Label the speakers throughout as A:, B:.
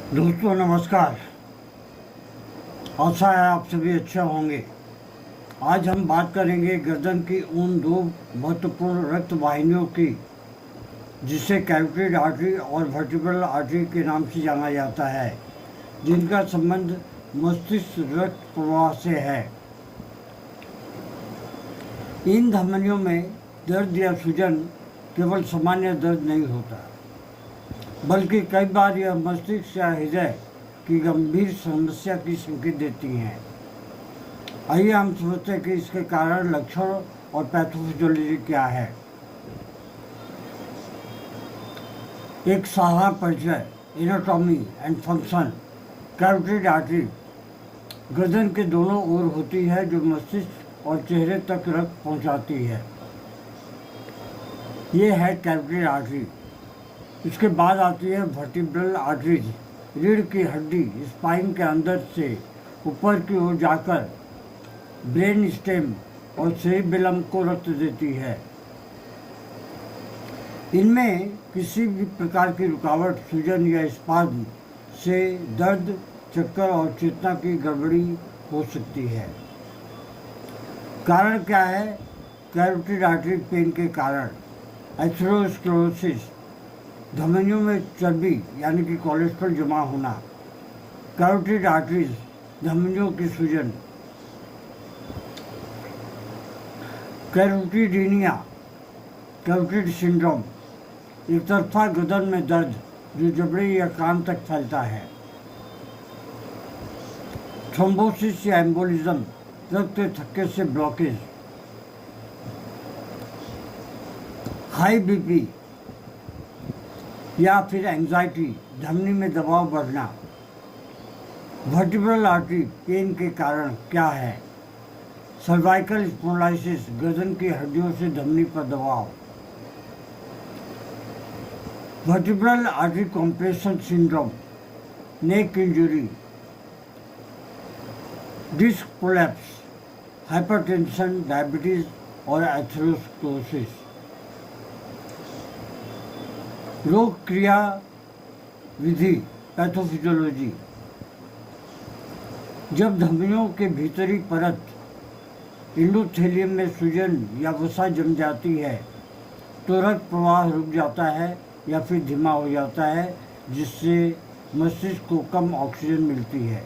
A: दोस्तों नमस्कार। आशा है आप सभी अच्छे होंगे। आज हम बात करेंगे गर्दन की उन दो महत्वपूर्ण रक्त वाहिनियों की जिसे कैरोटिड आर्टरी और वर्टिब्रल आर्टरी के नाम से जाना जाता है, जिनका संबंध मस्तिष्क रक्त प्रवाह से है। इन धमनियों में दर्द या सूजन केवल सामान्य दर्द नहीं होता, बल्कि कई बार यह मस्तिष्क या हृदय की गंभीर समस्या की संकेत देती हैं। आइए हम समझते हैं कि इसके कारण, लक्षण और पैथोफिजियोलॉजी क्या है। एक साधारण परिचय, anatomy and function. Carotid artery गर्दन के दोनों ओर होती है, जो मस्तिष्क और चेहरे तक रक्त पहुंचाती है। ये है कैरोटिड आर्टरी। इसके बाद आती है वर्टिब्रल आर्टरीज। रीढ़ की हड्डी स्पाइन के अंदर से ऊपर की ओर जाकर ब्रेन स्टेम और सेरिबेलम को रक्त देती है। इनमें किसी भी प्रकार की रुकावट, सूजन या स्पाज्म से दर्द, चक्कर और चेतना की गड़बड़ी हो सकती है। कारण क्या है? कैरोटिड आर्टरी पेन के कारण एथेरोस्क्लेरोसिस, धमनियों में चर्बी यानी कि कोलेस्ट्रॉल जमा होना, कैरोटिड आर्टरीज, धमनियों की सूजन, कैरोटिडीनिया, कैरोटिड सिंड्रोम, एक तरफा गर्दन में दर्द जो जबड़े या कान तक फैलता है, थ्रोम्बोसिस या एम्बोलिज्म, रक्त के थक्के से ब्लॉकेज, हाई बीपी या फिर एंजाइटी, धमनी में दबाव बढ़ना। वर्टिब्रल आर्टरी पेन के कारण क्या है? सर्वाइकल स्पॉन्डिलोसिस, गर्दन की हड्डियों से धमनी पर दबाव, vertebral artery compression syndrome, neck injury, disc prolapse, hypertension, diabetes और एथेरोस्क्लेरोसिस। रोग क्रिया विधि, पैथोफिजियोलॉजी। जब धमनियों के भीतरी परत एंडोथेलियम में सूजन या वसा जम जाती है तो रक्त प्रवाह रुक जाता है या फिर धीमा हो जाता है, जिससे मस्तिष्क को कम ऑक्सीजन मिलती है।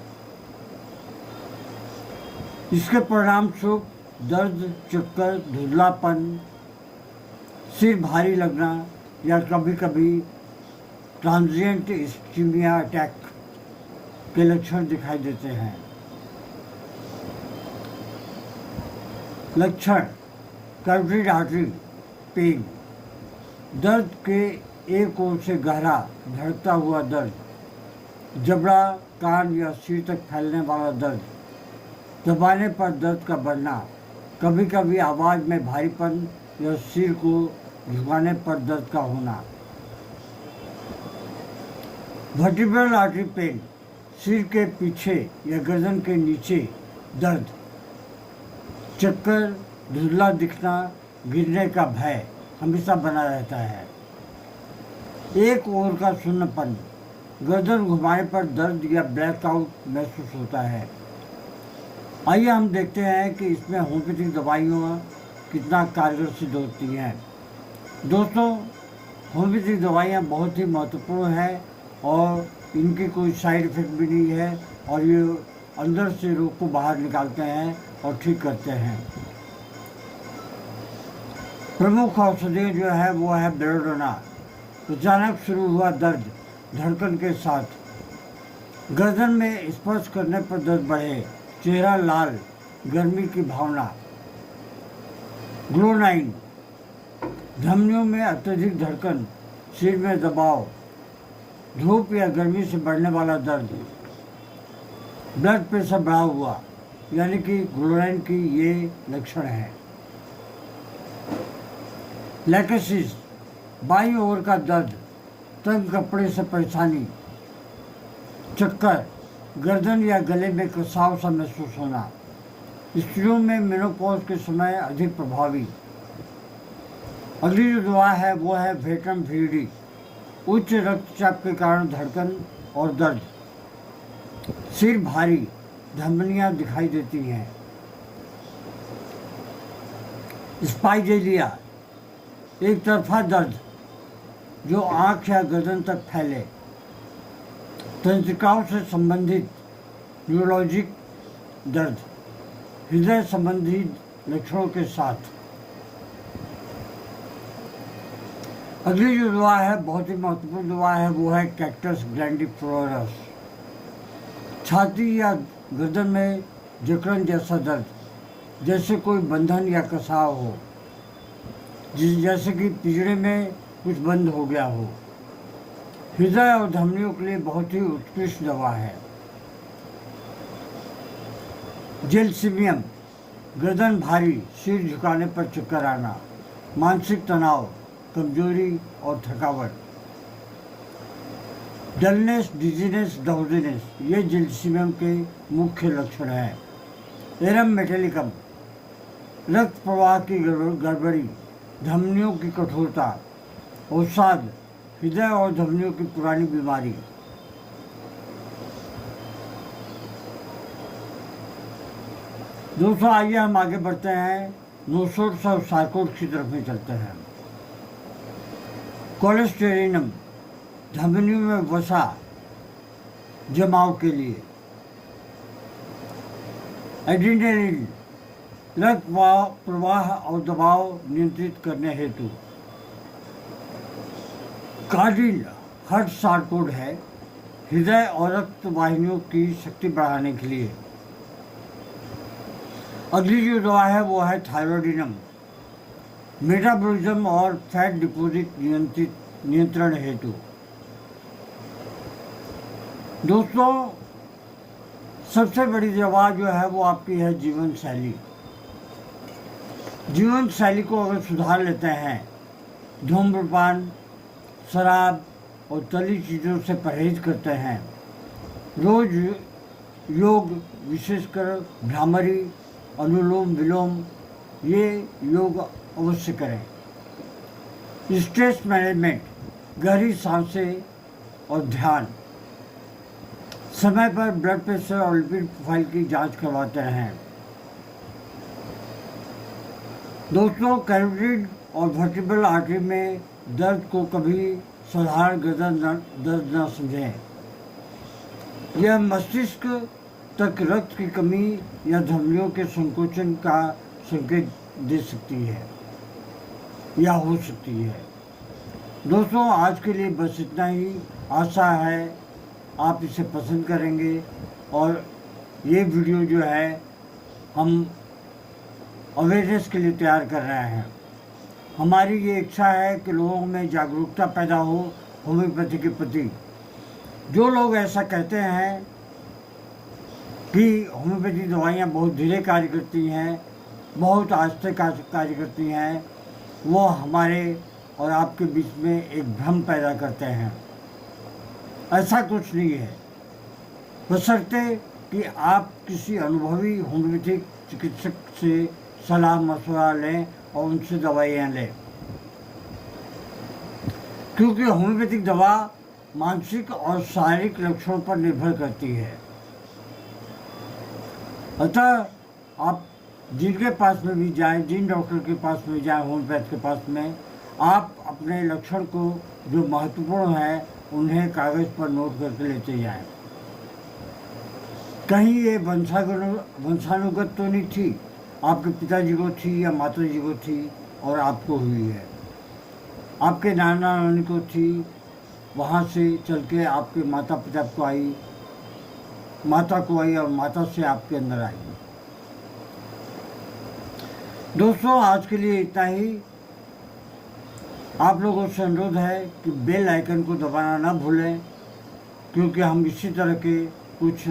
A: इसके परिणाम स्वरूप दर्द, चक्कर, धुंधलापन, सिर भारी लगना या कभी कभी ट्रांजिएंट इस्कीमिया अटैक के लक्षण दिखाई देते हैं। लक्षण: कैरोटिड आर्टरी पेन, दर्द के एक ओर से गहरा धड़कता हुआ दर्द, जबड़ा, कान या सिर तक फैलने वाला दर्द, दबाने पर दर्द का बढ़ना, कभी कभी आवाज़ में भारीपन या सिर को झुकाने पर दर्द का होना। वर्टिब्रल आर्टरी पेन, सिर के पीछे या गर्दन के नीचे दर्द, चक्कर, धुंधला दिखना, गिरने का भय हमेशा बना रहता है। एक ओर का सुन्नपन, गर्दन घुमाने पर दर्द या ब्लैकआउट महसूस होता है। आइए हम देखते हैं कि इसमें होम्योपैथिक दवाइयाँ कितना कारगर सिद्ध होती हैं। दोस्तों, होम्योपैथिक दवाइयाँ बहुत ही महत्वपूर्ण हैं और इनकी कोई साइड इफ़ेक्ट भी नहीं है और ये अंदर से रोग को बाहर निकालते हैं और ठीक करते हैं। प्रमुख औषधियाँ जो है वो है बेलोडोना। अचानक शुरू हुआ दर्द, धड़कन के साथ, गर्दन में स्पर्श करने पर दर्द बढ़े, चेहरा लाल, गर्मी की भावना। ग्लोनाइन, धमनियों में अत्यधिक धड़कन, सिर में दबाव, धूप या गर्मी से बढ़ने वाला दर्द, ब्लड प्रेशर बढ़ा हुआ, यानी कि ग्लोनाइन की ये लक्षण हैं। लैकेसिस, बाईं ओर का दर्द, तंग कपड़े से परेशानी, चक्कर, गर्दन या गले में कसाव सा महसूस होना, स्त्रियों में मेनोपॉज के समय अधिक प्रभावी। अगली जो दवा है वो है वेटरम VD। उच्च रक्तचाप के कारण धड़कन और दर्द, सिर भारी, धमनियां दिखाई देती हैं, स्पाइजेलिया, एक तरफा दर्द जो आंख या गर्दन तक फैले, तंत्रिकाओं से संबंधित न्यूरोलॉजिक दर्द, हृदय संबंधी लक्षणों के साथ। अगली जो दवा है, बहुत ही महत्वपूर्ण दवा है, वो है कैक्टस ग्लैंडिफ्लोरस। छाती या गर्दन में जकड़न जैसा दर्द, जैसे कोई बंधन या कसाव हो, जैसे कि पिंजरे में कुछ बंद हो गया हो। हृदय और धमनियों के लिए बहुत ही उत्कृष्ट दवा है। जेल्सिमियम, गर्दन भारी, सिर झुकाने पर चक्कर आना, मानसिक तनाव, कमजोरी और थकावट। डलनेस, डिजीनेस, ड्राउजीनेस, ये जेल्सिमियम के मुख्य लक्षण हैं। एरम मेटेलिकम, रक्त प्रवाह की गड़बड़ी, धमनियों की कठोरता, अवसाद, हृदय और धमनियों की पुरानी बीमारी। दोस्तों, आइए हम आगे बढ़ते हैं, नोसोर्स और सार्कोड्स की तरफ में चलते हैं। कोलेस्टेरिनम, धमनियों में वसा जमाव के लिए। एड्रेनालिन, रक्त प्रवाह और दबाव नियंत्रित करने हेतु। कार्डिल, हार्ट सार्कोड है, हृदय और रक्त वाहिनियों की शक्ति बढ़ाने के लिए। अगली जो दवा है वो है थायरॉयडिनम, मेटाबॉलिज्म और फैट डिपोजिट नियंत्रण हेतु। दोस्तों, सबसे बड़ी दवा जो है वो आपकी है जीवन शैली। जीवन शैली को अगर सुधार लेते हैं, धूम्रपान, शराब और तली चीज़ों से परहेज करते हैं, रोज योग, विशेषकर भ्रामरी, अनुलोम विलोम, ये योग अवश्य करें। स्ट्रेस मैनेजमेंट, गहरी सांसें और ध्यान, समय पर ब्लड प्रेशर और लिपिड प्रोफाइल की जांच करवाते रहें। दोस्तों, कैरोटिड और वर्टिब्रल आर्टरी में दर्द को कभी साधारण गर्दन दर्द न समझें। यह मस्तिष्क तक रक्त की कमी या धमनियों के संकोचन का संकेत दे सकती है या हो सकती है। दोस्तों, आज के लिए बस इतना ही। आशा है आप इसे पसंद करेंगे और ये वीडियो जो है हम अवेयरनेस के लिए तैयार कर रहे हैं। हमारी ये इच्छा है कि लोगों में जागरूकता पैदा हो होम्योपैथी के प्रति। जो लोग ऐसा कहते हैं कि होम्योपैथी दवाइयाँ बहुत धीरे कार्य करती हैं, बहुत आस्ते कार्य करती हैं, वो हमारे और आपके बीच में एक भ्रम पैदा करते हैं। ऐसा कुछ नहीं है, बशर्ते कि आप किसी अनुभवी होम्योपैथिक चिकित्सक से सलाह मशवरा लें और उनसे दवाइयाँ लें, क्योंकि होम्योपैथिक दवा मानसिक और शारीरिक लक्षणों पर निर्भर करती है। अतः आप जिनके पास में भी जाएं, जिन डॉक्टर के पास में जाएं, होम्योपैथ के पास में, आप अपने लक्षण को जो महत्वपूर्ण है उन्हें कागज़ पर नोट करके लेते जाएं। कहीं ये वंशानुगत तो नहीं थी, आपके पिताजी को थी या माताजी को थी और आपको हुई है, आपके नाना नानी को थी, वहाँ से चल के आपके माता पिता को आई, माता को आई और माता से आपके अंदर आई। दोस्तों, आज के लिए इतना ही। आप लोगों से अनुरोध है कि बेल आइकन को दबाना ना भूलें, क्योंकि हम इसी तरह के कुछ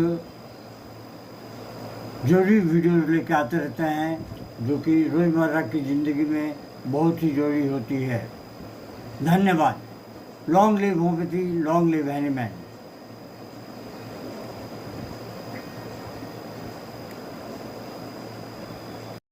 A: जरूरी वीडियो लेके आते रहते हैं जो कि रोज़मर्रा की ज़िंदगी में बहुत ही जरूरी होती है। धन्यवाद। Long live homeopathy, long live एनीमैन।